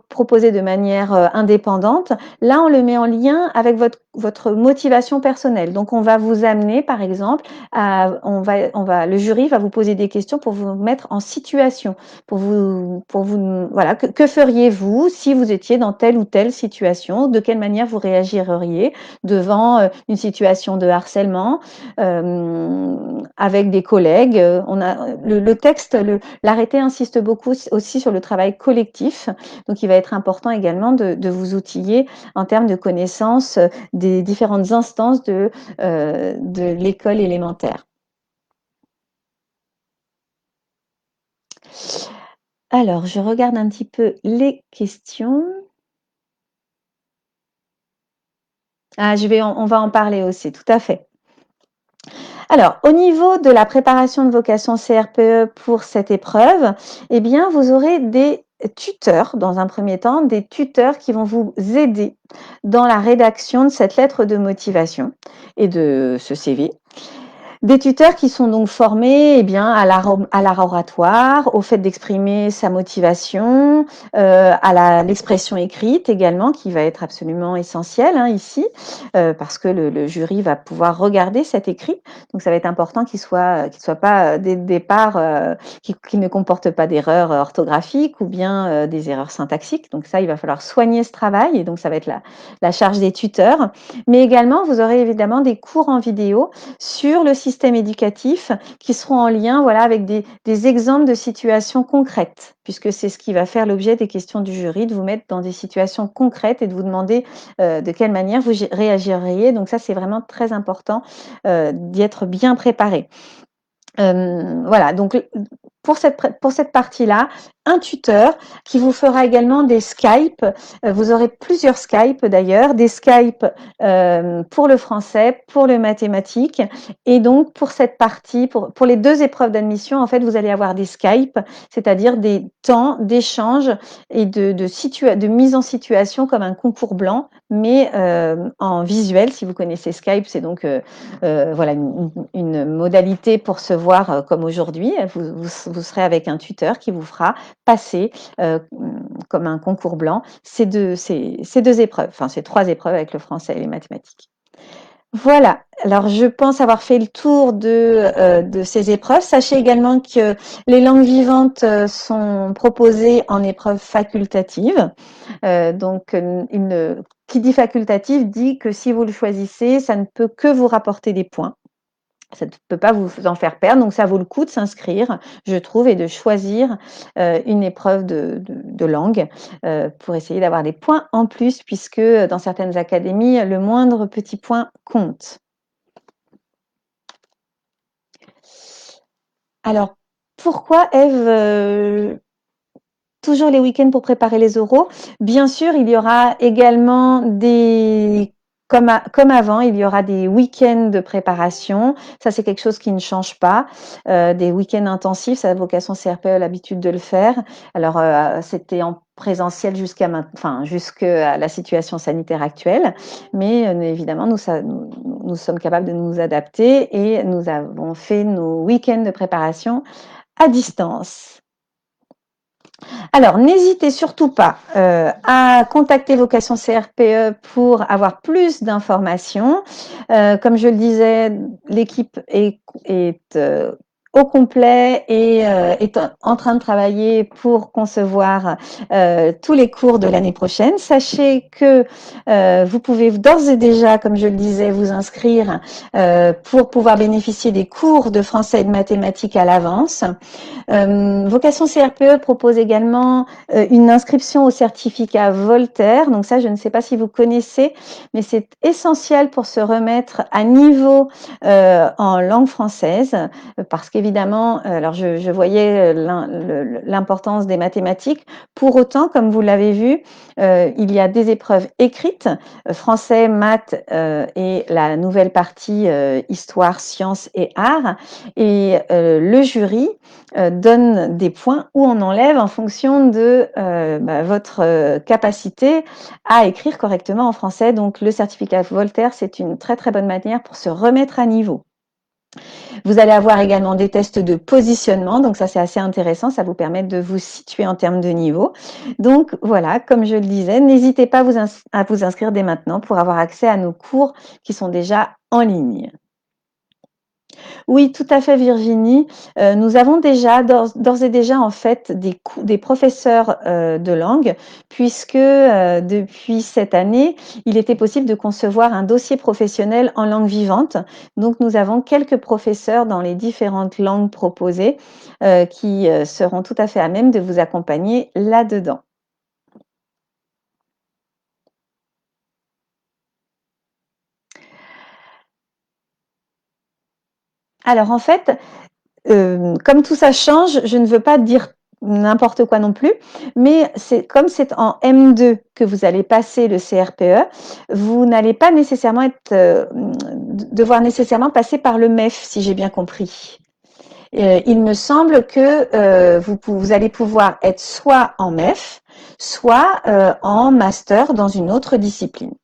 proposé de manière indépendante, là, on le met en lien avec votre motivation personnelle. Donc, on va vous amener, par exemple, le jury va vous poser des questions pour vous mettre en situation, voilà, que feriez-vous si vous étiez dans telle ou telle situation? De quelle manière vous réagiriez devant une situation de harcèlement avec des collègues? Le texte, l'arrêté insiste beaucoup aussi sur le travail collectif. Donc, il va être important également de vous outiller en termes de connaissances des différentes instances de l'école élémentaire. Alors, je regarde un petit peu les questions. Ah, on va en parler aussi, tout à fait. Alors, au niveau de la préparation de vocation CRPE pour cette épreuve, eh bien, vous aurez des tuteurs, dans un premier temps, des tuteurs qui vont vous aider dans la rédaction de cette lettre de motivation et de ce CV. Des tuteurs qui sont donc formés à l'art oratoire, au fait d'exprimer sa motivation, à l'expression écrite également, qui va être absolument essentielle ici, parce que le jury va pouvoir regarder cet écrit. Donc ça va être important qu'il soit pas dès le départ, qu'il ne comporte pas d'erreurs orthographiques ou bien des erreurs syntaxiques. Donc ça, il va falloir soigner ce travail et donc ça va être la charge des tuteurs. Mais également, vous aurez évidemment des cours en vidéo sur le système éducatif qui seront en lien avec des exemples de situations concrètes, puisque c'est ce qui va faire l'objet des questions du jury, de vous mettre dans des situations concrètes et de vous demander de quelle manière vous réagiriez. Donc ça, c'est vraiment très important d'y être bien préparé. Voilà, donc pour cette partie-là, un tuteur qui vous fera également des Skype. Vous aurez plusieurs Skype d'ailleurs, des Skype pour le français, pour le mathématique. Et donc, pour cette partie, pour les deux épreuves d'admission, en fait, vous allez avoir des Skype, c'est-à-dire des temps d'échange et de mise en situation comme un concours blanc, mais en visuel. Si vous connaissez Skype, c'est donc voilà une modalité pour se voir comme aujourd'hui. Vous serez avec un tuteur qui vous fera passer comme un concours blanc ces deux épreuves, enfin ces trois épreuves avec le français et les mathématiques. Voilà. Alors, je pense avoir fait le tour de ces épreuves. Sachez également que les langues vivantes sont proposées en épreuves facultatives. Donc, qui dit facultative dit que si vous le choisissez, ça ne peut que vous rapporter des points. Ça ne peut pas vous en faire perdre. Donc, ça vaut le coup de s'inscrire, je trouve, et de choisir une épreuve de langue pour essayer d'avoir des points en plus, puisque dans certaines académies, le moindre petit point compte. Alors, pourquoi Eve toujours les week-ends pour préparer les oraux? Bien sûr, il y aura également comme avant, il y aura des week-ends de préparation. Ça, c'est quelque chose qui ne change pas. Des week-ends intensifs, ça, Vocation CRPE a l'habitude de le faire. Alors, c'était en présentiel jusqu'à la situation sanitaire actuelle, mais évidemment, nous sommes capables de nous adapter et nous avons fait nos week-ends de préparation à distance. Alors, n'hésitez surtout pas à contacter Vocation CRPE pour avoir plus d'informations. Comme je le disais, l'équipe est au complet et est en train de travailler pour concevoir tous les cours de l'année prochaine. Sachez que vous pouvez d'ores et déjà, comme je le disais, vous inscrire pour pouvoir bénéficier des cours de français et de mathématiques à l'avance. Vocation CRPE propose également une inscription au certificat Voltaire. Donc ça, je ne sais pas si vous connaissez, mais c'est essentiel pour se remettre à niveau en langue française, parce qu'évidemment, alors je voyais l'importance des mathématiques. Pour autant, comme vous l'avez vu, il y a des épreuves écrites, français, maths et la nouvelle partie histoire, sciences et arts. Et le jury donne des points ou on enlève en fonction de votre capacité à écrire correctement en français. Donc, le certificat Voltaire, c'est une très très bonne manière pour se remettre à niveau. Vous allez avoir également des tests de positionnement, donc ça c'est assez intéressant, ça vous permet de vous situer en termes de niveau. Donc voilà, comme je le disais, n'hésitez pas à vous inscrire dès maintenant pour avoir accès à nos cours qui sont déjà en ligne. Oui, tout à fait, Virginie. Nous avons déjà, d'ores et déjà, en fait, des professeurs de langue, puisque depuis cette année, il était possible de concevoir un dossier professionnel en langue vivante. Donc, nous avons quelques professeurs dans les différentes langues proposées qui seront tout à fait à même de vous accompagner là-dedans. Alors, en fait, comme tout ça change, je ne veux pas dire n'importe quoi non plus, mais comme c'est en M2 que vous allez passer le CRPE, vous n'allez pas nécessairement devoir nécessairement passer par le MEF, si j'ai bien compris. Il me semble que vous allez pouvoir être soit en MEF, soit en master dans une autre discipline,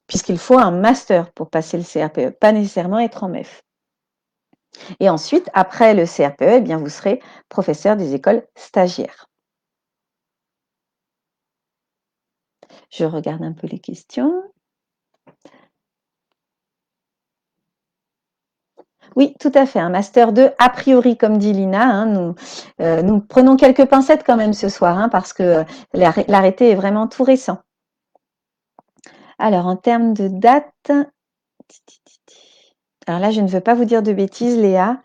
puisqu'il faut un master pour passer le CRPE, pas nécessairement être en MEF. Et ensuite, après le CRPE, eh bien, vous serez professeur des écoles stagiaires. Je regarde un peu les questions. Oui, tout à fait, un master 2, a priori, comme dit Lina. Hein, nous prenons quelques pincettes quand même ce soir, hein, parce que l'arrêté est vraiment tout récent. Alors, en termes de date, alors là, je ne veux pas vous dire de bêtises, Léa.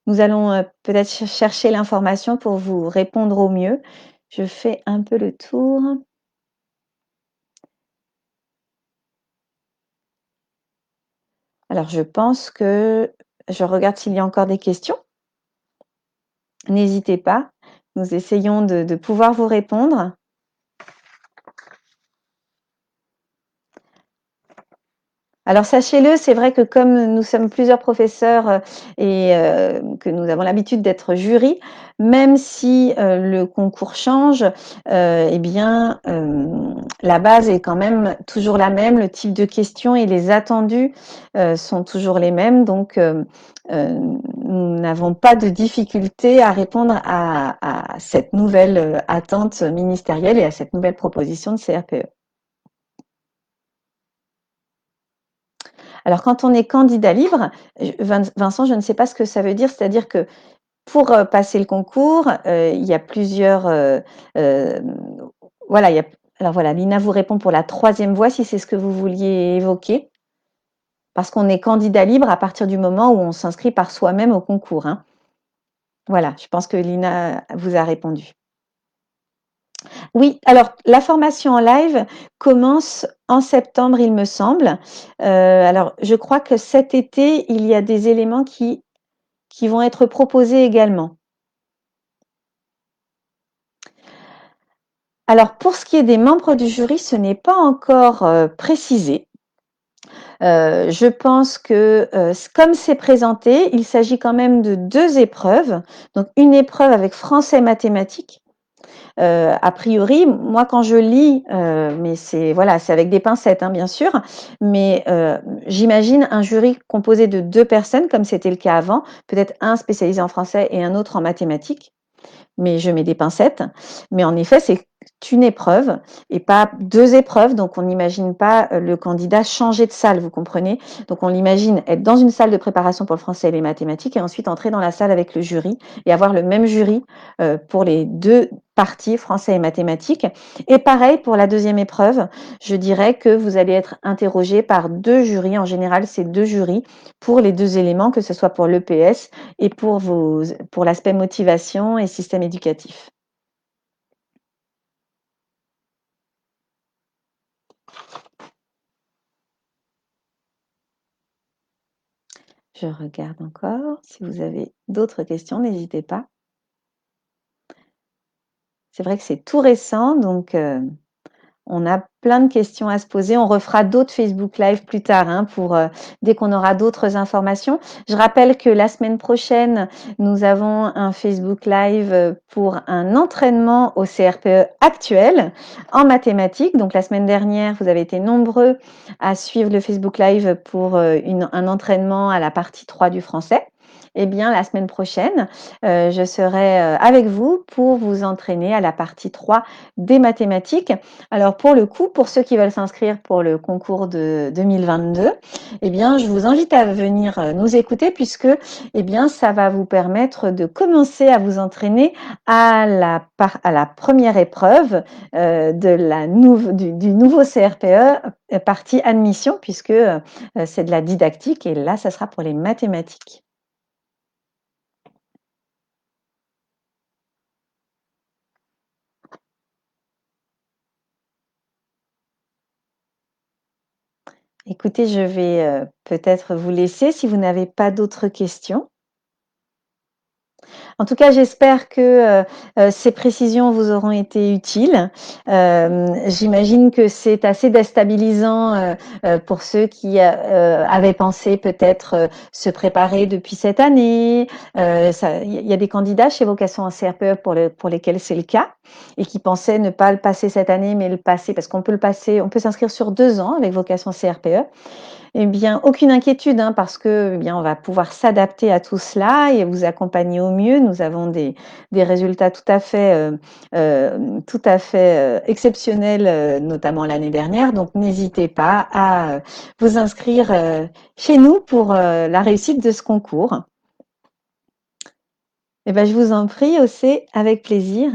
Nous allons peut-être chercher l'information pour vous répondre au mieux. Je fais un peu le tour. Alors, je pense que je regarde s'il y a encore des questions. N'hésitez pas, nous essayons de pouvoir vous répondre. Alors sachez-le, c'est vrai que comme nous sommes plusieurs professeurs et que nous avons l'habitude d'être jury, même si le concours change, eh bien la base est quand même toujours la même, le type de questions et les attendus sont toujours les mêmes, donc nous n'avons pas de difficulté à répondre à cette nouvelle attente ministérielle et à cette nouvelle proposition de CRPE. Alors quand on est candidat libre, Vincent, je ne sais pas ce que ça veut dire, c'est-à-dire que pour passer le concours, il y a plusieurs... voilà, alors voilà, Lina vous répond pour la troisième voie, si c'est ce que vous vouliez évoquer, parce qu'on est candidat libre à partir du moment où on s'inscrit par soi-même au concours, hein. Voilà, je pense que Lina vous a répondu. Oui, alors la formation en live commence en septembre, il me semble. Alors, je crois que cet été, il y a des éléments qui vont être proposés également. Alors, pour ce qui est des membres du jury, ce n'est pas encore précisé. Je pense que comme c'est présenté, il s'agit quand même de 2 épreuves. Donc, une épreuve avec français mathématiques. A priori, moi, quand je lis, mais c'est voilà, c'est avec des pincettes, hein, bien sûr, mais j'imagine un jury composé de 2 personnes, comme c'était le cas avant, peut-être un spécialisé en français et un autre en mathématiques, mais je mets des pincettes. Mais en effet, c'est une épreuve et pas 2 épreuves, donc on n'imagine pas le candidat changer de salle, vous comprenez? Donc on l'imagine être dans une salle de préparation pour le français et les mathématiques et ensuite entrer dans la salle avec le jury et avoir le même jury pour les 2 parties, français et mathématiques. Et pareil pour la deuxième épreuve, je dirais que vous allez être interrogé par 2 jurys, en général c'est 2 jurys pour les 2 éléments, que ce soit pour l'EPS et pour l'aspect motivation et système éducatif. Je regarde encore. Si vous avez d'autres questions, n'hésitez pas. C'est vrai que c'est tout récent, donc on a plein de questions à se poser. On refera d'autres Facebook Live plus tard, hein, dès qu'on aura d'autres informations. Je rappelle que la semaine prochaine, nous avons un Facebook Live pour un entraînement au CRPE actuel en mathématiques. Donc la semaine dernière, vous avez été nombreux à suivre le Facebook Live pour un entraînement à la partie 3 du français. Eh bien, la semaine prochaine, je serai avec vous pour vous entraîner à la partie 3 des mathématiques. Alors pour le coup, pour ceux qui veulent s'inscrire pour le concours de 2022, eh bien, je vous invite à venir nous écouter puisque eh bien, ça va vous permettre de commencer à vous entraîner à la première épreuve du nouveau CRPE, partie admission, puisque c'est de la didactique et là, ça sera pour les mathématiques. Écoutez, je vais peut-être vous laisser si vous n'avez pas d'autres questions. En tout cas, j'espère que ces précisions vous auront été utiles. J'imagine que c'est assez déstabilisant pour ceux qui avaient pensé peut-être se préparer depuis cette année. Il y a des candidats chez Vocation en CRPE pour lesquels c'est le cas et qui pensaient ne pas le passer cette année, mais le passer parce qu'on peut le passer, on peut s'inscrire sur 2 ans avec Vocation CRPE. Eh bien, aucune inquiétude, hein, parce que, eh bien, on va pouvoir s'adapter à tout cela et vous accompagner au mieux. Nous avons des résultats tout à fait exceptionnels, notamment l'année dernière. Donc, n'hésitez pas à vous inscrire chez nous pour la réussite de ce concours. Eh ben, je vous en prie, Océ, avec plaisir.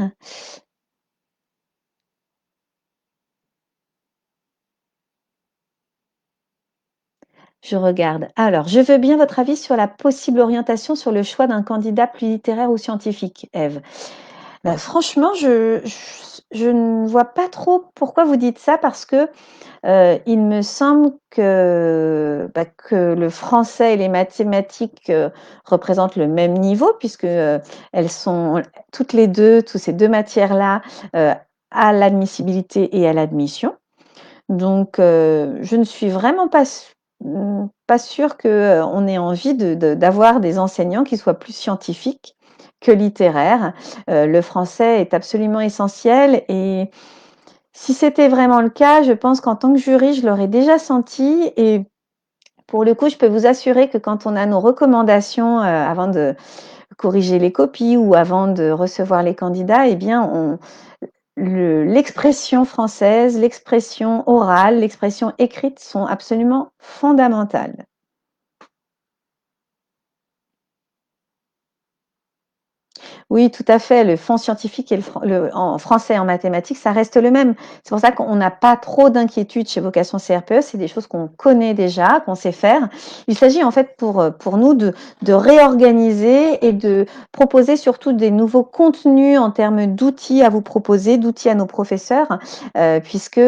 Je regarde. Alors, je veux bien votre avis sur la possible orientation sur le choix d'un candidat plus littéraire ou scientifique, Ève. Bah, franchement, je ne vois pas trop pourquoi vous dites ça parce que il me semble que le français et les mathématiques représentent le même niveau puisque elles sont toutes les deux, toutes ces 2 matières-là, à l'admissibilité et à l'admission. Donc, je ne suis vraiment pas sûre qu'on ait envie d'avoir des enseignants qui soient plus scientifiques que littéraires. Le français est absolument essentiel et si c'était vraiment le cas, je pense qu'en tant que jury, je l'aurais déjà senti et pour le coup, je peux vous assurer que quand on a nos recommandations, avant de corriger les copies ou avant de recevoir les candidats, eh bien, l'expression française, l'expression orale, l'expression écrite sont absolument fondamentales. Oui, tout à fait. Le fond scientifique et en français et en mathématiques, ça reste le même. C'est pour ça qu'on n'a pas trop d'inquiétude chez Vocation CRPE. C'est des choses qu'on connaît déjà, qu'on sait faire. Il s'agit en fait pour nous de réorganiser et de proposer surtout des nouveaux contenus en termes d'outils à vous proposer, d'outils à nos professeurs, puisque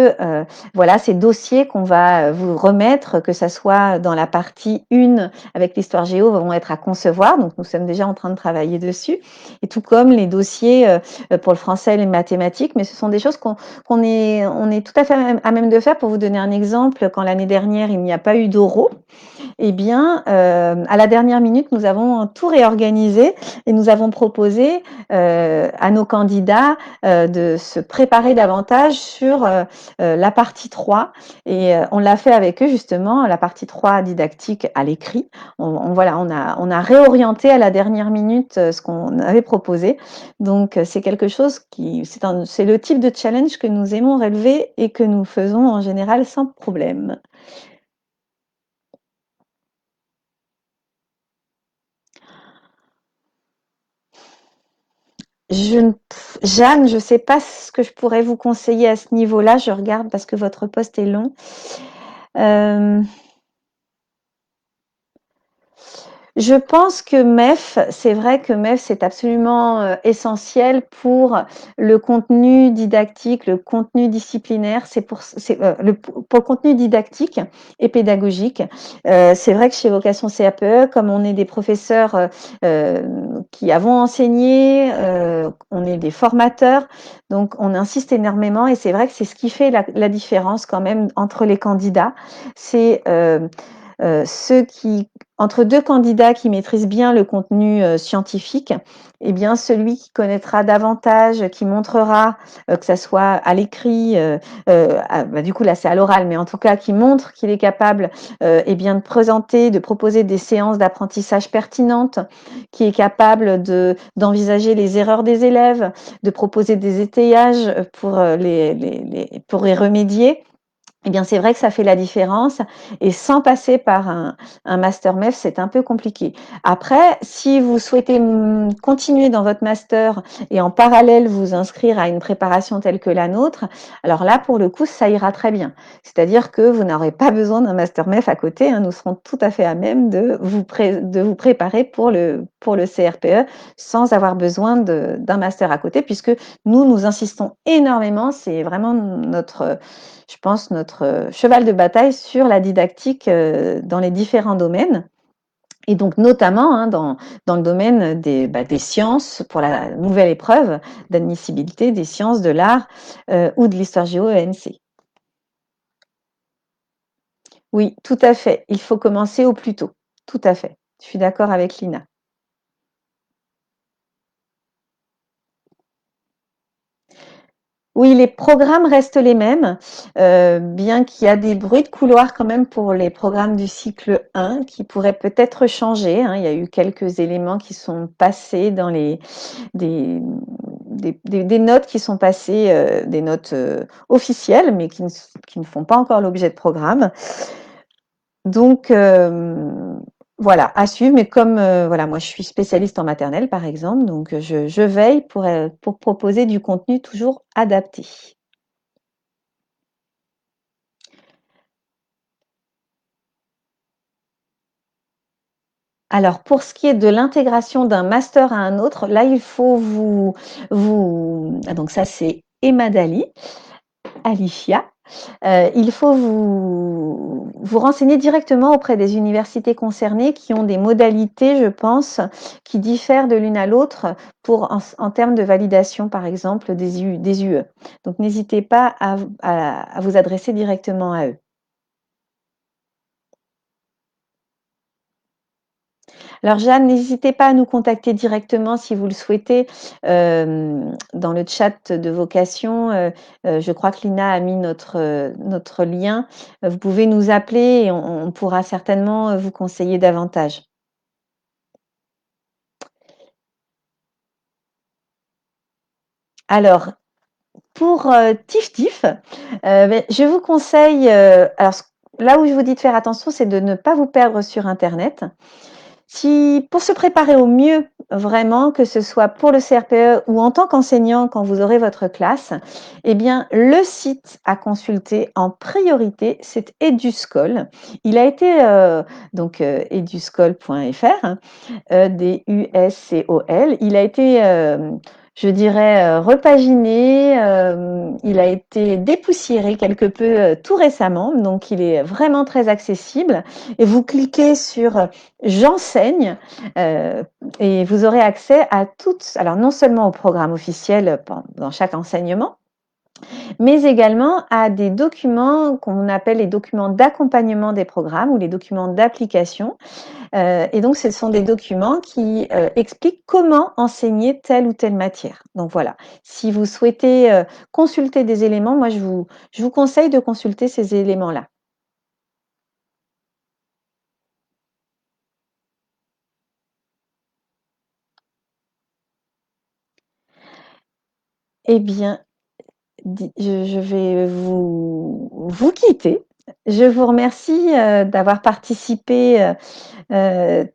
voilà, ces dossiers qu'on va vous remettre, que ça soit dans la partie 1 avec l'histoire géo, vont être à concevoir. Donc, nous sommes déjà en train de travailler dessus et tout comme les dossiers pour le français et les mathématiques. Mais ce sont des choses on est tout à fait à même de faire. Pour vous donner un exemple, quand l'année dernière, il n'y a pas eu d'oraux, eh bien, à la dernière minute, nous avons tout réorganisé et nous avons proposé à nos candidats de se préparer davantage sur la partie 3. Et on l'a fait avec eux justement, la partie 3 didactique à l'écrit. Voilà, on a réorienté à la dernière minute ce qu'on avait proposé. Donc, c'est quelque chose c'est le type de challenge que nous aimons relever et que nous faisons en général sans problème. Je ne Jeanne, je ne sais pas ce que je pourrais vous conseiller à ce niveau-là. Je regarde parce que votre poste est long. Hem Je pense que MEF, c'est vrai que MEF, c'est absolument essentiel pour le contenu didactique, le contenu disciplinaire. Pour le contenu didactique et pédagogique. C'est vrai que chez Vocation CAPE, comme on est des professeurs qui avons enseigné, on est des formateurs, donc on insiste énormément et c'est vrai que c'est ce qui fait la différence quand même entre les candidats. C'est ceux qui entre 2 candidats qui maîtrisent bien le contenu scientifique, eh bien celui qui connaîtra davantage, qui montrera, que ça soit à l'écrit, du coup là c'est à l'oral, mais en tout cas qui montre qu'il est capable, eh bien de présenter, de proposer des séances d'apprentissage pertinentes, qui est capable d'envisager les erreurs des élèves, de proposer des étayages pour, pour y remédier. Eh bien, c'est vrai que ça fait la différence et sans passer par un master MEF, c'est un peu compliqué. Après, si vous souhaitez continuer dans votre master et en parallèle vous inscrire à une préparation telle que la nôtre, alors là, pour le coup, ça ira très bien. C'est-à-dire que vous n'aurez pas besoin d'un master MEF à côté, hein. Nous serons tout à fait à même de vous préparer pour le CRPE sans avoir besoin d'un master à côté, puisque nous insistons énormément. C'est vraiment je pense, notre cheval de bataille sur la didactique dans les différents domaines. Et donc notamment dans le domaine des sciences pour la nouvelle épreuve d'admissibilité des sciences de l'art ou de l'histoire géo ENC. Oui, tout à fait. Il faut commencer au plus tôt. Tout à fait. Je suis d'accord avec Lina. Oui, les programmes restent les mêmes, bien qu'il y a des bruits de couloir quand même pour les programmes du cycle 1 qui pourraient peut-être changer, hein. Il y a eu quelques éléments qui sont passés dans des, des notes qui sont passées, des notes officielles, mais qui ne font pas encore l'objet de programme. Donc, voilà, à suivre. Mais comme voilà, moi je suis spécialiste en maternelle, par exemple, donc je veille pour proposer du contenu toujours adapté. Alors, pour ce qui est de l'intégration d'un master à un autre, là, il faut donc ça, c'est Emadali, Alicia. Il faut vous renseigner directement auprès des universités concernées qui ont des modalités, je pense, qui diffèrent de l'une à l'autre en termes de validation, par exemple, des UE. Donc, n'hésitez pas à vous adresser directement à eux. Alors Jeanne, n'hésitez pas à nous contacter directement si vous le souhaitez dans le chat de Vocation. Je crois que Lina a mis notre lien. Vous pouvez nous appeler et on pourra certainement vous conseiller davantage. Alors, Pour, Tif Tif, je vous conseille, alors là où je vous dis de faire attention, c'est de ne pas vous perdre sur internet. Si pour se préparer au mieux, vraiment, que ce soit pour le CRPE ou en tant qu'enseignant quand vous aurez votre classe, eh bien, le site à consulter en priorité, c'est Eduscol. Il a été, donc eduscol.fr, Eduscol. Il a été, je dirais, repaginé, il a été dépoussiéré quelque peu tout récemment, donc il est vraiment très accessible. Et vous cliquez sur J'enseigne et vous aurez accès à toutes, alors non seulement au programme officiel dans chaque enseignement, mais également à des documents qu'on appelle les documents d'accompagnement des programmes ou les documents d'application. Et donc, ce sont des documents qui expliquent comment enseigner telle ou telle matière. Donc voilà, si vous souhaitez consulter des éléments, moi je vous conseille de consulter ces éléments-là. Eh bien, je vais vous quitter. Je vous remercie d'avoir participé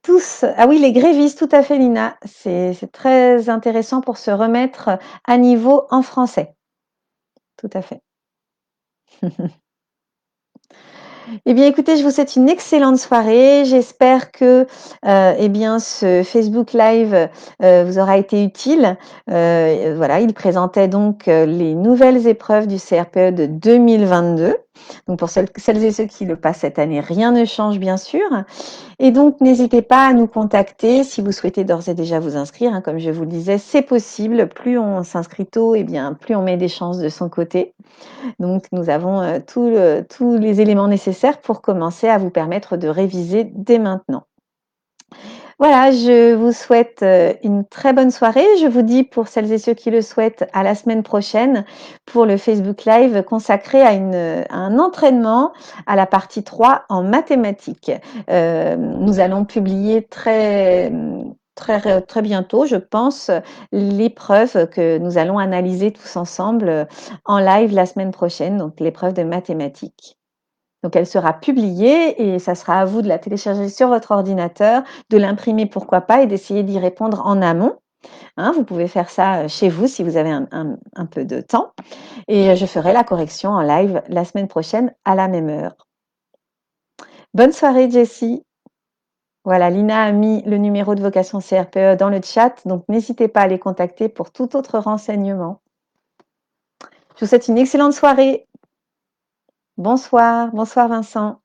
tous. Ah oui, les grévistes, tout à fait, Lina. C'est très intéressant pour se remettre à niveau en français. Tout à fait. Eh bien, écoutez, je vous souhaite une excellente soirée. J'espère que, eh bien, ce Facebook Live, vous aura été utile. Voilà, il présentait donc, les nouvelles épreuves du CRPE de 2022. Donc pour celles et ceux qui le passent cette année, rien ne change bien sûr. Et donc n'hésitez pas à nous contacter si vous souhaitez d'ores et déjà vous inscrire, hein. Comme je vous le disais, c'est possible. Plus on s'inscrit tôt, eh bien, plus on met des chances de son côté. Donc, nous avons tous les éléments nécessaires pour commencer à vous permettre de réviser dès maintenant. Voilà, je vous souhaite une très bonne soirée. Je vous dis, pour celles et ceux qui le souhaitent, à la semaine prochaine pour le Facebook Live consacré à un entraînement à la partie 3 en mathématiques. Nous allons publier très bientôt, je pense, l'épreuve que nous allons analyser tous ensemble en live la semaine prochaine, donc l'épreuve de mathématiques. Donc elle sera publiée et ça sera à vous de la télécharger sur votre ordinateur, de l'imprimer pourquoi pas et d'essayer d'y répondre en amont. Hein, vous pouvez faire ça chez vous si vous avez un peu de temps. Et je ferai la correction en live la semaine prochaine à la même heure. Bonne soirée Jessie. Voilà, Lina a mis le numéro de vocation CRPE dans le chat, donc n'hésitez pas à les contacter pour tout autre renseignement. Je vous souhaite une excellente soirée. Bonsoir, bonsoir Vincent.